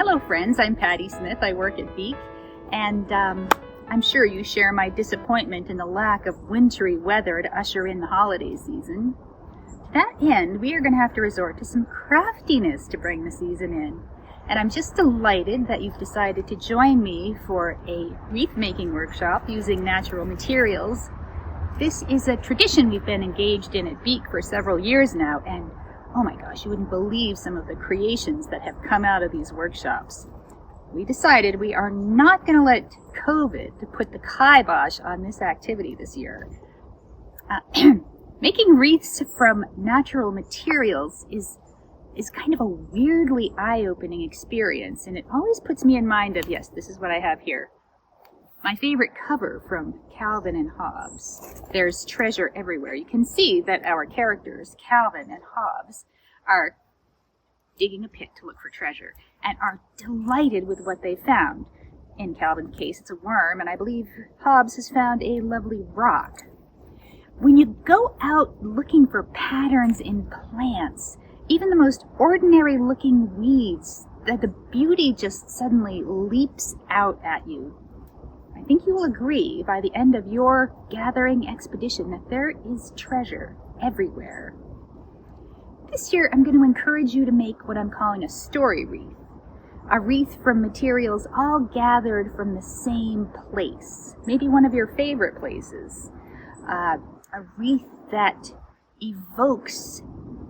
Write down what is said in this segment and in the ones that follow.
Hello friends, I'm Patty Smith. I work at Beak, and I'm sure you share my disappointment in the lack of wintry weather to usher in the holiday season. To that end, we are going to have to resort to some craftiness to bring the season in. And I'm just delighted that you've decided to join me for a wreath making workshop using natural materials. This is a tradition we've been engaged in at Beak for several years now, and oh my gosh, you wouldn't believe some of the creations that have come out of these workshops. We decided we are not going to let COVID to put the kibosh on this activity this year. Making wreaths from natural materials is kind of a weirdly eye-opening experience, and it always puts me in mind of, yes, this is what I have here. My favorite cover from Calvin and Hobbes. There's treasure everywhere. You can see that our characters, Calvin and Hobbes, are digging a pit to look for treasure and are delighted with what they found. In Calvin's case, it's a worm, and I believe Hobbes has found a lovely rock. When you go out looking for patterns in plants, even the most ordinary looking weeds, the beauty just suddenly leaps out at you. I think you will agree by the end of your gathering expedition that there is treasure everywhere. This year I'm going to encourage you to make what I'm calling a story wreath. A wreath from materials all gathered from the same place. Maybe one of your favorite places. A wreath that evokes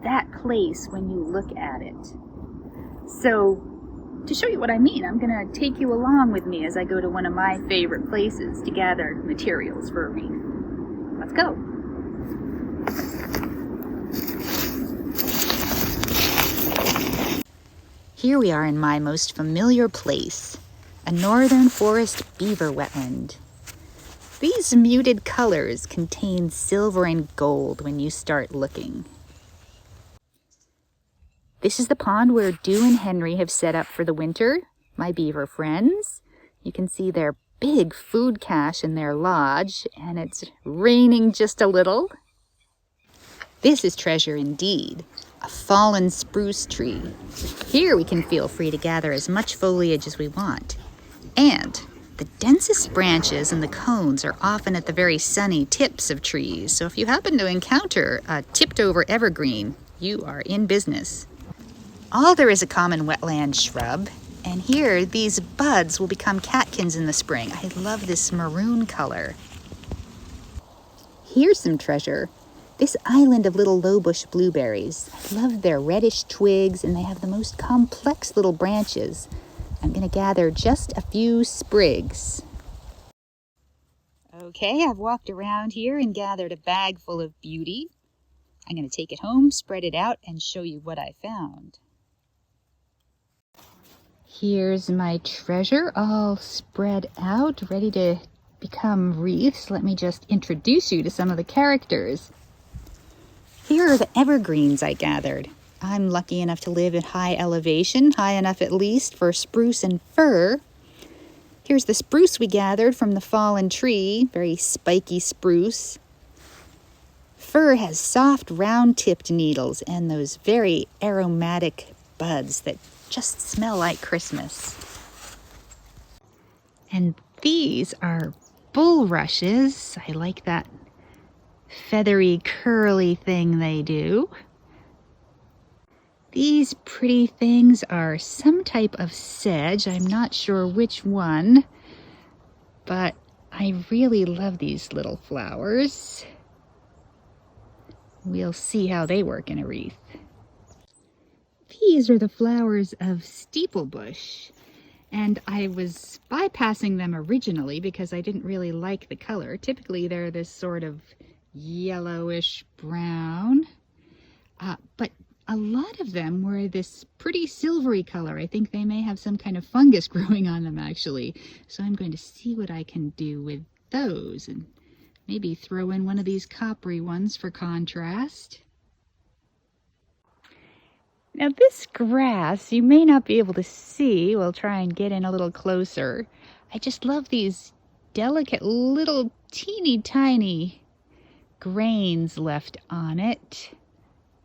that place when you look at it. So, to show you what I mean, I'm going to take you along with me as I go to one of my favorite places to gather materials for a wreath. Let's go. Here we are in my most familiar place, a northern forest beaver wetland. These muted colors contain silver and gold when you start looking. This is the pond where Dew and Henry have set up for the winter, my beaver friends. You can see their big food cache in their lodge, and it's raining just a little. This is treasure indeed, a fallen spruce tree. Here we can feel free to gather as much foliage as we want. And the densest branches and the cones are often at the very sunny tips of trees, so if you happen to encounter a tipped-over evergreen, you are in business. Alder is a common wetland shrub, and here these buds will become catkins in the spring. I love this maroon color. Here's some treasure. This island of little lowbush blueberries. I love their reddish twigs, and they have the most complex little branches. I'm going to gather just a few sprigs. Okay, I've walked around here and gathered a bag full of beauty. I'm going to take it home, spread it out, and show you what I found. Here's my treasure all spread out, ready to become wreaths. Let me just introduce you to some of the characters. Here are the evergreens I gathered. I'm lucky enough to live at high elevation, high enough at least for spruce and fir. Here's the spruce we gathered from the fallen tree, very spiky spruce. Fir has soft, round-tipped needles and those very aromatic buds that just smell like Christmas. And these are bulrushes. I like that feathery, curly thing they do. These pretty things are some type of sedge. I'm not sure which one, but I really love these little flowers. We'll see how they work in a wreath. These are the flowers of steeplebush, and I was bypassing them originally because I didn't really like the color. Typically they're this sort of yellowish brown, but a lot of them were this pretty silvery color. I think they may have some kind of fungus growing on them actually. So I'm going to see what I can do with those and maybe throw in one of these coppery ones for contrast. Now this grass, you may not be able to see. We'll try and get in a little closer. I just love these delicate little teeny tiny grains left on it.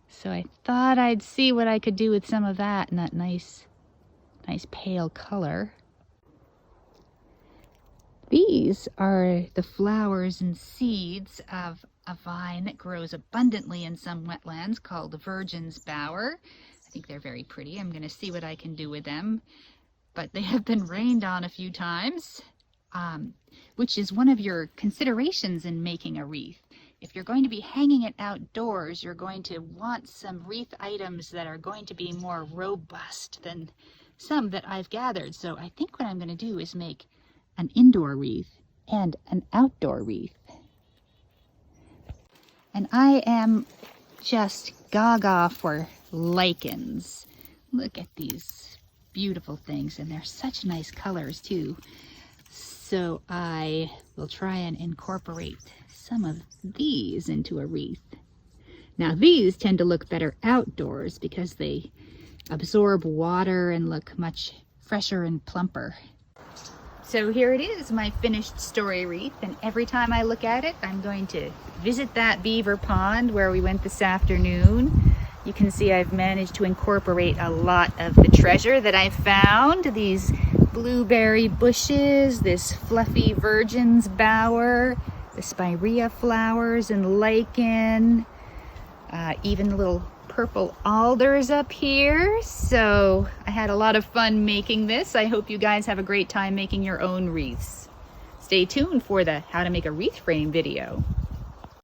So I thought I'd see what I could do with some of that and that nice nice pale color. These are the flowers and seeds of a vine that grows abundantly in some wetlands called the Virgin's Bower. I think they're very pretty. I'm going to see what I can do with them. But they have been rained on a few times, which is one of your considerations in making a wreath. If you're going to be hanging it outdoors, you're going to want some wreath items that are going to be more robust than some that I've gathered. So I think what I'm going to do is make an indoor wreath and an outdoor wreath. And I am just gaga for lichens. Look at these beautiful things, and they're such nice colors too. So I will try and incorporate some of these into a wreath. Now these tend to look better outdoors because they absorb water and look much fresher and plumper. So here it is, my finished story wreath, and every time I look at it, I'm going to visit that beaver pond where we went this afternoon. You can see I've managed to incorporate a lot of the treasure that I found. These blueberry bushes, this fluffy Virgin's Bower, the spirea flowers and lichen, even little purple alders up here. So I had a lot of fun making this. I hope you guys have a great time making your own wreaths. Stay tuned for the how to make a wreath frame video.